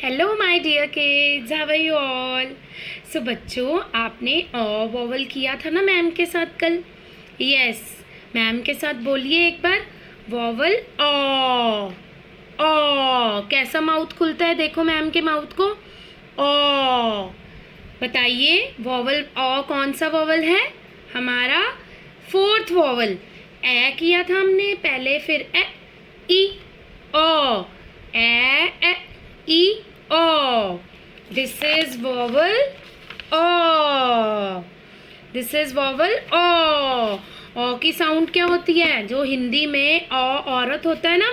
Hello my dear kids, how are you all. So बच्चों, आपने अ vowel किया था ना मैम के साथ कल। यस, मैम के साथ बोलिए एक बार, वोवल अ। कैसा माउथ खुलता है, देखो मैम के माउथ को। अ। बताइए, वोवल अ कौन सा वोवल है? हमारा फोर्थ वोवल। ए किया था हमने पहले, फिर A, E, O, A, E, O. This is vowel O. This is vowel O की साउंड क्या होती है? जो हिंदी में औरत होता है ना,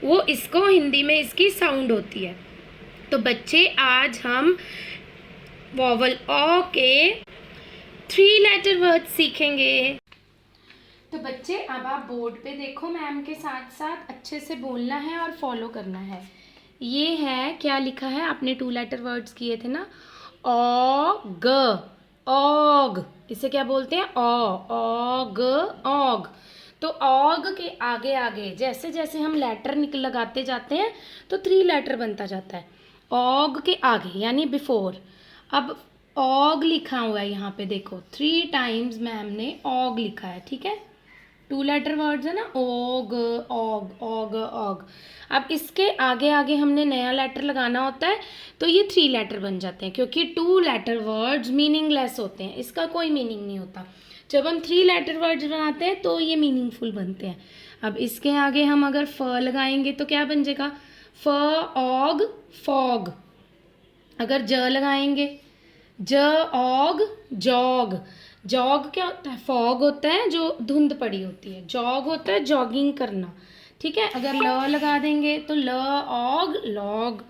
वो इसको हिंदी में इसकी साउंड होती है। तो बच्चे, आज हम वोवल ओ के 3 लेटर वर्ड सीखेंगे। तो बच्चे, अब आप बोर्ड पे देखो, मैम के साथ साथ अच्छे से बोलना है और फॉलो करना है। ये है, क्या लिखा है? आपने 2 लेटर वर्ड्स किए थे ना, ऑग, ऑग। इसे क्या बोलते हैं? Org, org. तो ऑग के आगे आगे जैसे जैसे हम लेटर लगाते जाते हैं तो 3 लेटर बनता जाता है। ऑग के आगे यानी बिफोर। अब ऑग लिखा हुआ है यहाँ पे, देखो 3 टाइम्स मैम ने ऑग लिखा है, ठीक है। 2 लेटर वर्ड्स है ना, ओग, ऑग, ऑग, ऑग। अब इसके आगे आगे हमने नया लेटर लगाना होता है, तो ये 3 लेटर बन जाते हैं, क्योंकि 2 लेटर वर्ड्स मीनिंगलेस होते हैं, इसका कोई मीनिंग नहीं होता। जब हम 3 लेटर वर्ड्स बनाते हैं तो ये मीनिंगफुल बनते हैं। अब इसके आगे हम अगर फ लगाएंगे तो क्या बन जाएगा? फ, ऑग, फॉग। अगर ज लगाएंगे, ज, ऑग, जॉग। जॉग क्या होता है? फॉग होता है जो धुंध पड़ी होती है। जॉग होता है जॉगिंग करना, ठीक है। अगर ल लगा देंगे तो ल, ऑग, लॉग।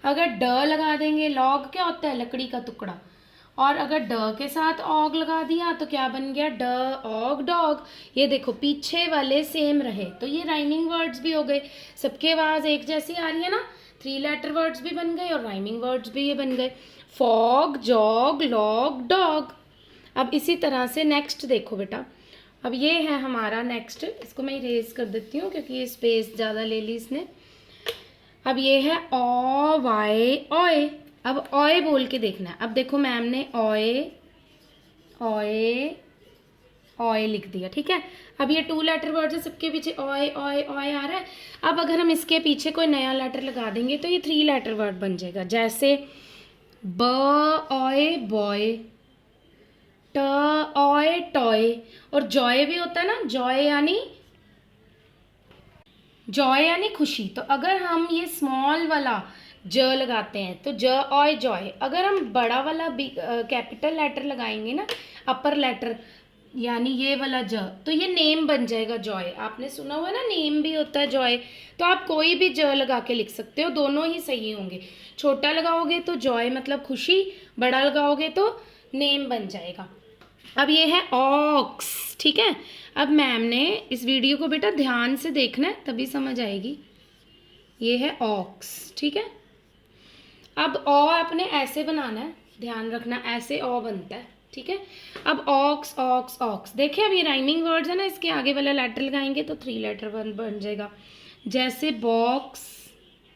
अगर ड लगा देंगे, लॉग क्या होता है? लकड़ी का टुकड़ा। और अगर ड के साथ ऑग लगा दिया तो क्या बन गया? ड, ऑग, डॉग। ये देखो, पीछे वाले सेम रहे तो ये राइमिंग वर्ड्स भी हो गए। सबके आवाज एक जैसी आ रही है ना, 3 लेटर वर्ड्स भी बन गए और राइमिंग वर्ड्स भी ये बन गए। Fog, jog, log, dog. अब इसी तरह से नेक्स्ट देखो बेटा। अब ये है हमारा नेक्स्ट, इसको मैं इरेज कर देती हूँ क्योंकि ये स्पेस ज़्यादा ले ली इसने। अब ये है ओ, वाई, ओए। अब ओए बोल के देखना है। अब देखो, मैम ने ओए, ओए, ओए लिख दिया, ठीक है। अब ये 2 लेटर वर्ड है, सबके पीछे ओए, ओए, ओए आ रहा है। अब अगर हम इसके पीछे कोई नया लेटर लगा देंगे तो ये 3 लेटर वर्ड बन जाएगा। जैसे ब, ओए, बॉय, ट, ऑय, टॉय। और जॉय भी होता है ना, जॉय यानी खुशी। तो अगर हम ये स्मॉल वाला ज लगाते हैं तो ज, ऑय, जॉय। अगर हम बड़ा वाला कैपिटल लेटर लगाएंगे ना, अपर लेटर, यानी ये वाला ज, तो ये नेम बन जाएगा, जॉय। आपने सुना हुआ ना, नेम भी होता है जॉय। तो आप कोई भी ज लगा के लिख सकते हो, दोनों ही सही होंगे। छोटा लगाओगे तो जॉय मतलब खुशी, बड़ा लगाओगे तो नेम बन जाएगा। अब ये है ऑक्स, ठीक है। अब मैम ने इस वीडियो को बेटा ध्यान से देखना है, तभी समझ आएगी। ये है ऑक्स, ठीक है। अब ओ आपने ऐसे बनाना है, ध्यान रखना, ऐसे ओ बनता है, ठीक है। अब ऑक्स, ऑक्स, ऑक्स। देखिए, अब ये राइमिंग वर्ड्स है ना, इसके आगे वाला लेटर लगाएंगे तो 3 लेटर बन जाएगा। जैसे बॉक्स,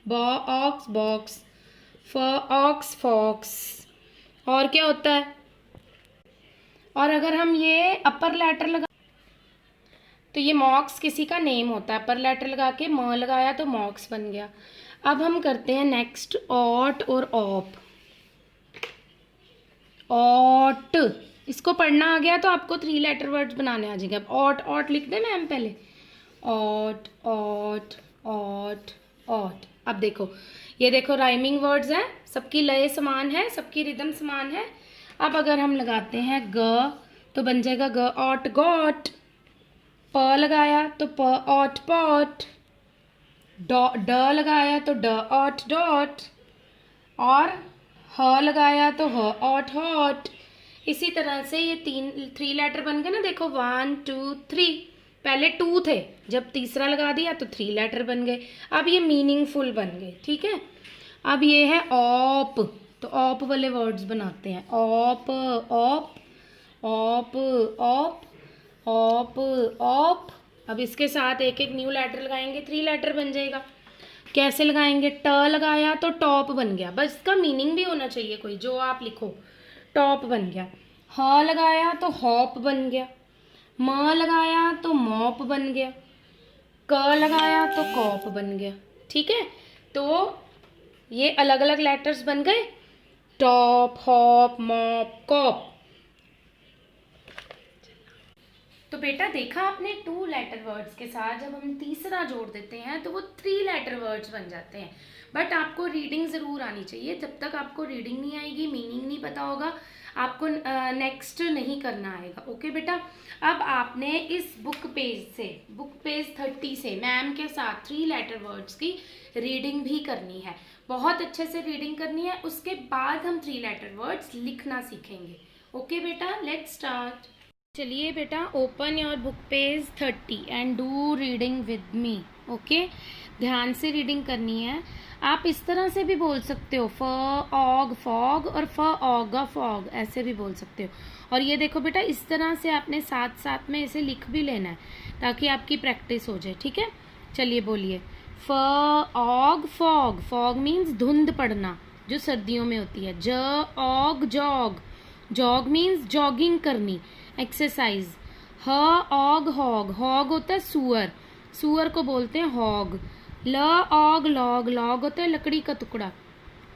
बॉ, ऑक्स, बॉक्स। फ, ऑक्स, फॉक्स। और क्या होता है? और अगर हम ये अपर लेटर लगा तो ये मॉक्स किसी का नेम होता है। अपर लेटर लगा के म लगाया तो मॉक्स बन गया। अब हम करते हैं नेक्स्ट, ऑट और ऑप। ऑट, इसको पढ़ना आ गया तो आपको 3 लेटर वर्ड्स बनाने आ जाएंगे। अब ऑट, ऑट लिख दे मैम पहले। Ot, ot, ot, ot. अब देखो, ये देखो राइमिंग वर्ड्स हैं, सबकी लय समान है, सबकी रिदम समान है। अब अगर हम लगाते हैं ग तो बन जाएगा ग, ऑट, गॉट। प लगाया तो प, ऑट, पॉट। ड लगाया तो ड, ऑट, डॉट। और ह लगाया तो ह, ऑट, हॉट। इसी तरह से ये 3 लेटर बन गए ना, देखो 1 2 3। पहले 2 थे, जब तीसरा लगा दिया तो 3 लेटर बन गए। अब ये मीनिंगफुल बन गए, ठीक है। अब ये है ऑप, तो ऑप वाले वर्ड्स बनाते हैं। Op, op, op, op, op, op. अब इसके साथ एक एक न्यू लेटर लगाएंगे, 3 लेटर बन जाएगा। कैसे लगाएंगे? ट लगाया तो टॉप बन गया, बस इसका मीनिंग भी होना चाहिए कोई जो आप लिखो, टॉप बन गया। ह लगाया तो हॉप बन गया, म लगाया तो मॉप बन गया, क लगाया तो कॉप बन गया। ठीक है, तो ये अलग अलग लेटर्स बन गए, टॉप, हॉप, मॉप, कॉप। तो बेटा देखा आपने, 2 लेटर वर्ड्स के साथ जब हम तीसरा जोड़ देते हैं तो वो 3 लेटर वर्ड्स बन जाते हैं। बट आपको रीडिंग ज़रूर आनी चाहिए, जब तक आपको रीडिंग नहीं आएगी, मीनिंग नहीं पता होगा, आपको नेक्स्ट नहीं करना आएगा। ओके बेटा, अब आपने इस बुक पेज 30 से मैम के साथ 3 लेटर वर्ड्स की रीडिंग भी करनी है, बहुत अच्छे से रीडिंग करनी है। उसके बाद हम 3 लेटर वर्ड्स लिखना सीखेंगे। ओके बेटा, लेट्स स्टार्ट। चलिए बेटा, open your book page 30 and do reading with me. Okay, ध्यान से रीडिंग करनी है। आप इस तरह से भी बोल सकते हो, फ ऑग फॉग और फ ऑग फॉग, ऐसे भी बोल सकते हो। और ये देखो बेटा, इस तरह से आपने साथ साथ में इसे लिख भी लेना है ताकि आपकी प्रैक्टिस हो जाए। ठीक है, चलिए बोलिए, फ ऑग फॉग, फॉग मीन्स धुंध पड़ना जो सर्दियों में होती है। ज og jog, jog means jogging करनी, एक्सरसाइज। ह ऑग हॉग, हॉग होता है सुअर, सुअर को बोलते हैं हॉग। ल ऑग लॉग, लॉग होता है लकड़ी का टुकड़ा।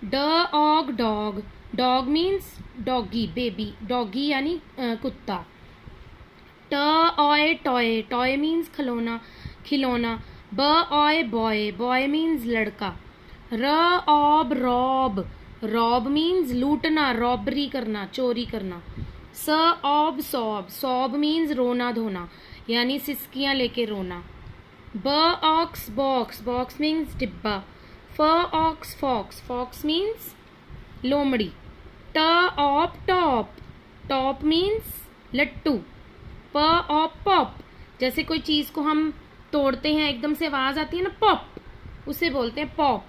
ड og dog, dog means doggy, baby, doggy यानी कुत्ता। ट ऑय टॉय, टॉय मीन्स खिलौना, खिलौना। ब ऑय बॉय, बॉय मीन्स लड़का। र ऑब रॉब, रॉब मीन्स लूटना, रॉबरी करना, चोरी करना। स ऑब सॉब, सॉब मीन्स रोना धोना यानी सिसकियां लेके रोना। ब ऑक्स बॉक्स, बॉक्स मीन्स डिब्बा। फ ऑक्स फॉक्स, फॉक्स मीन्स लोमड़ी। ट ऑप टॉप, टॉप मीन्स लट्टू। प ऑप पॉप, जैसे कोई चीज को हम तोड़ते हैं एकदम से आवाज आती है ना पॉप, उसे बोलते हैं पॉप।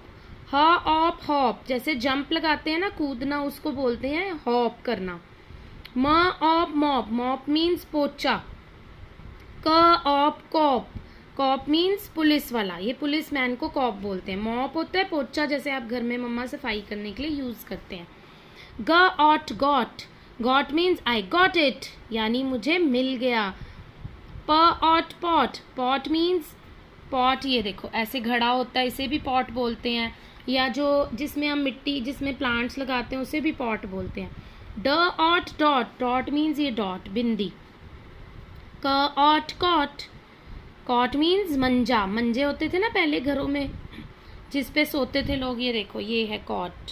ह ऑप हॉप, जैसे जंप लगाते हैं ना, कूदना, उसको बोलते हैं हॉप करना। म ऑप मॉप, मॉप मीन्स पोचा। क op cop, cop means police वाला, ये पुलिस मैन को कॉप बोलते हैं। मॉप होता है पोचा, जैसे आप घर में मम्मा सफाई करने के लिए यूज करते हैं। ग ot got, got means I got it यानी मुझे मिल गया। प ot pot, pot means pot, ये देखो ऐसे घड़ा होता है, इसे भी पॉट बोलते हैं, या जो जिसमें हम मिट्टी, जिसमें प्लांट्स लगाते हैं उसे भी पॉट बोलते हैं। ड ऑट डॉट, डॉट मीन्स ये डॉट, बिंदी। क ऑट कॉट, कॉट मीन्स मंजा, मंजे होते थे ना पहले घरों में जिसपे सोते थे लोग, ये देखो ये है कॉट।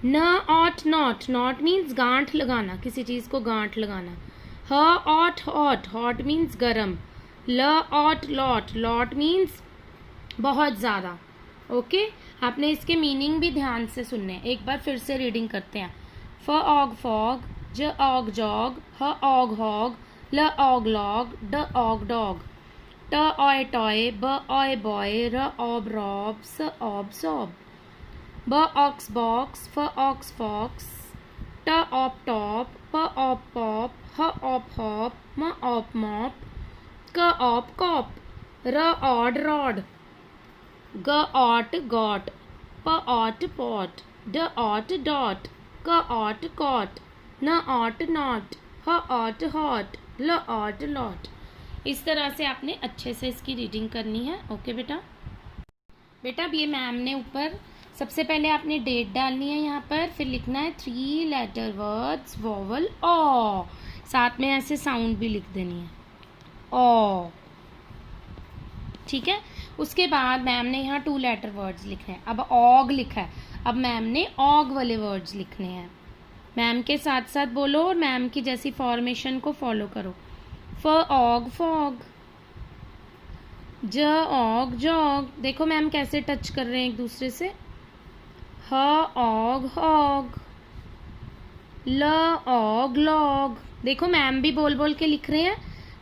न ऑट नॉट, नॉट मीन्स गांठ लगाना, किसी चीज को गांठ लगाना। ह ऑट हॉट, हॉट मीन्स गरम। ल ऑट लॉट, लॉट मीन्स बहुत ज्यादा। ओके, आपने इसके मीनिंग भी ध्यान से सुनने हैं। एक बार फिर से रीडिंग करते हैं। फ ऑग फॉग, ज ऑग जॉग, ह ऑग हॉग, ल ऑग लॉग, ड ऑग डॉग। ट ऑय टॉय, ब ऑय बॉय, र ऑब रॉब, स ऑब सॉब। ब ऑक्स बॉक्स, फ ऑक्स फॉक्स, ट ऑप टॉप, प ऑप पॉप, ह ऑप हॉप, म ऑप मॉप, क ऑप कॉप। र ऑड रॉड, ग ऑट गॉट, प ऑट पॉट, ड ऑट डॉट, क ऑट कॉट, न ऑट नॉट, ह ऑट हॉट, ल ऑट लॉट। इस तरह से आपने अच्छे से इसकी रीडिंग करनी है। ओके बेटा, बेटा अब ये मैम ने ऊपर सबसे पहले आपने डेट डालनी है यहाँ पर, फिर लिखना है 3 लेटर वर्ड्स वॉवल ओ, साथ में ऐसे साउंड भी लिख देनी है ओ। ठीक है, उसके बाद मैम ने यहाँ 2 लेटर वर्ड्स लिखे हैं। अब ऑग लिखा है, अब मैम ने ऑग वाले वर्ड्स लिखने हैं। मैम के साथ साथ बोलो और मैम की जैसी फॉर्मेशन को फॉलो करो। फ ऑग फॉग, ज ऑग जॉग, देखो मैम कैसे टच कर रहे हैं एक दूसरे से। ह ऑग हॉग, ल ऑग लॉग, देखो मैम भी बोल बोल के लिख रहे हैं,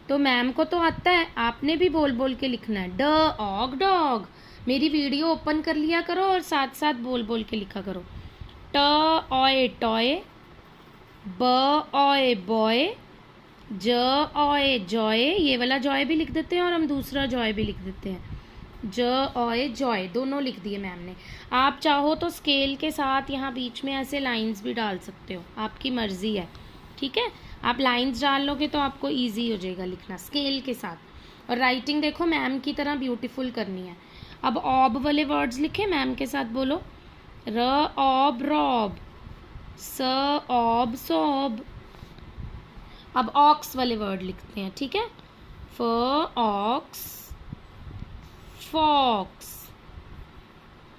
तो मैम को तो आता है, आपने भी बोल बोल के लिखना है। ड ऑग डॉग, मेरी वीडियो ओपन कर लिया करो और साथ साथ बोल बोल के लिखा करो। ट ऑय टॉय, ब ऑय बॉय, ज ऑय जॉय, ये वाला जॉय भी लिख देते हैं और हम दूसरा जॉय भी लिख देते हैं। ज ऑय जॉय दोनों लिख दिए मैम ने। आप चाहो तो स्केल के साथ यहाँ बीच में ऐसे लाइंस भी डाल सकते हो, आपकी मर्जी है, ठीक है। आप लाइंस डाल लोगे तो आपको इजी हो जाएगा लिखना स्केल के साथ। और राइटिंग देखो मैम की तरह ब्यूटीफुल करनी है। अब ऑब वाले वर्ड्स लिखे मैम के साथ, बोलो। र ऑब रॉब, स ऑब सॉब। अब ऑक्स वाले वर्ड लिखते हैं, ठीक है। फ ऑक्स फॉक्स,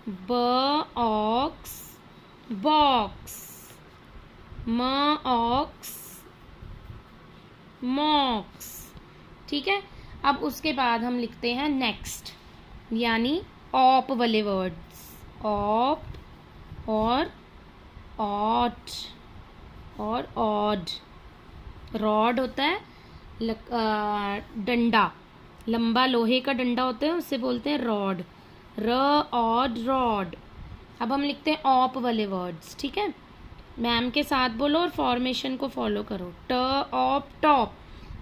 ब ऑक्स बॉक्स, म ऑक्स मॉक्स, ठीक है। अब उसके बाद हम लिखते हैं नेक्स्ट, यानी ऑप वाले वर्ड्स। ऑप और ऑट और ऑड। रॉड होता है डंडा, लंबा लोहे का डंडा होता है, उससे बोलते हैं रॉड। र ऑड रॉड। अब हम लिखते हैं ऑप वाले वर्ड्स, ठीक है। मैम के साथ बोलो और फॉर्मेशन को फॉलो करो। ट ऑप टॉप।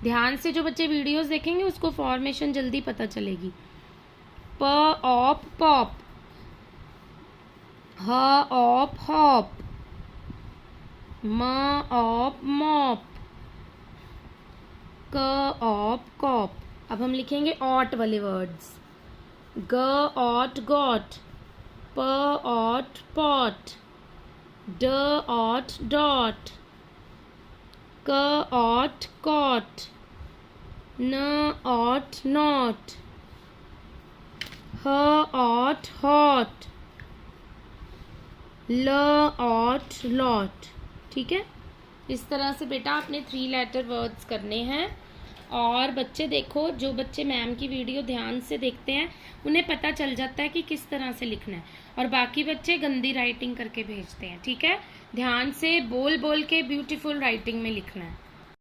ध्यान से जो बच्चे वीडियोस देखेंगे उसको फॉर्मेशन जल्दी पता चलेगी। प ऑप पॉप, ह ऑप हॉप, म ऑप मॉप, क ऑप कॉप। अब हम लिखेंगे ऑट वाले वर्ड्स। ग ऑट गॉट, प ऑट पॉट, ड ऑट डॉट, क ऑट कॉट, न ऑट नॉट, ह ऑट हॉट, ल ऑट लॉट, ठीक है। इस तरह से बेटा आपने 3 लेटर वर्ड्स करने हैं। और बच्चे देखो, जो बच्चे मैम की वीडियो ध्यान से देखते हैं उन्हें पता चल जाता है कि किस तरह से लिखना है, और बाकी बच्चे गंदी राइटिंग करके भेजते हैं, ठीक है। ध्यान से बोल बोल के ब्यूटीफुल राइटिंग में लिखना है।